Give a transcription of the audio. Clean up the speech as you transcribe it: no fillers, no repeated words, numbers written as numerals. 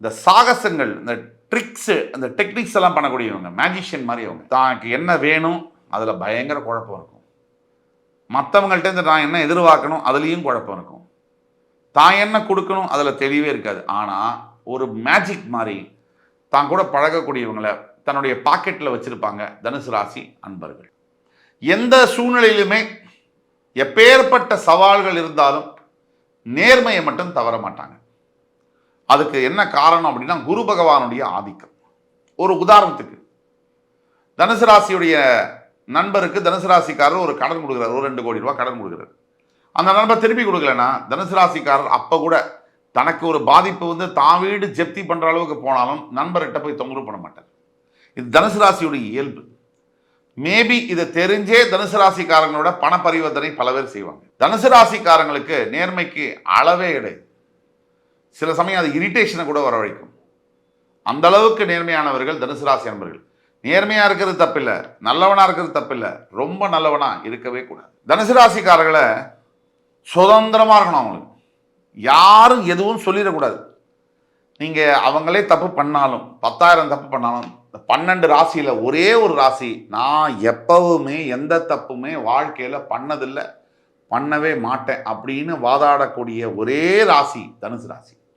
இந்த சாகசங்கள், இந்த ட்ரிக்ஸு, அந்த டெக்னிக்ஸ் எல்லாம் பண்ணக்கூடியவங்க, மேஜிஷியன் மாதிரி அவங்க. தாக்கு என்ன வேணும் அதில் பயங்கர குழப்பம் இருக்கும். மற்றவங்கள்ட்ட இருந்து நான் என்ன எதிர்பார்க்கணும் அதுலேயும் குழப்பம் இருக்கும். தான் என்ன கொடுக்கணும் அதில் தெளிவே இருக்காது. ஆனால் ஒரு மேஜிக் மாதிரி தான் கூட பழகக்கூடியவங்களை தன்னுடைய பாக்கெட்டில் வச்சுருப்பாங்க தனுசு ராசி அன்பர்கள். எந்த சூழ்நிலையிலுமே எப்பேற்பட்ட சவால்கள் இருந்தாலும் நேர்மையை மட்டும் தவற மாட்டாங்க. அதுக்கு என்ன காரணம் அப்படின்னா குரு பகவானுடைய ஆதிக்கம். ஒரு உதாரணத்துக்கு தனுசு ராசியுடைய நண்பருக்கு தனுசு ராசிக்காரர் ஒரு கடன் கொடுக்குறாரு, ஒரு 2 கோடி ரூபாய் கடன் கொடுக்குறாரு. அந்த நண்பர் திருப்பி கொடுக்கலன்னா தனுசு ராசிக்காரர் அப்போ கூட தனக்கு ஒரு பாதிப்பு வந்து தான் வீடு ஜப்தி பண்ணுற அளவுக்கு போனாலும் நண்பர்கிட்ட போய் தொந்தரவு பண்ண மாட்டார். இது தனுசு ராசியுடைய இயல்பு. மேபி இதை தெரிஞ்சே தனுசு ராசிக்காரங்களோட பண பரிவர்த்தனை பல பேர் செய்வாங்க. தனுசு ராசிக்காரங்களுக்கு நேர்மைக்கு அளவே கிடையாது. சில சமயம் அது இரிட்டேஷனை கூட வரவழைக்கும். அந்த அளவுக்கு நேர்மையானவர்கள் தனுசு ராசி அன்பர்கள். நேர்மையாக இருக்கிறது தப்பில்லை, நல்லவனாக இருக்கிறது தப்பில்லை, ரொம்ப நல்லவனாக இருக்கவே கூடாது. தனுசு ராசிக்காரர்களை சுதந்திரமாக இருக்கணும். அவங்களுக்கு யாரும் எதுவும் சொல்லிடக்கூடாது. நீங்கள் அவங்களே தப்பு பண்ணாலும் 10,000 தப்பு பண்ணாலும் 12 ராசியில் ஒரே ஒரு ராசி நான் எப்பவுமே எந்த தப்புமே வாழ்க்கையில் பண்ணதில்லை, பண்ணவே மாட்டேன் அப்படின்னு வாதாடக்கூடிய ஒரே ராசி தனுசு ராசி.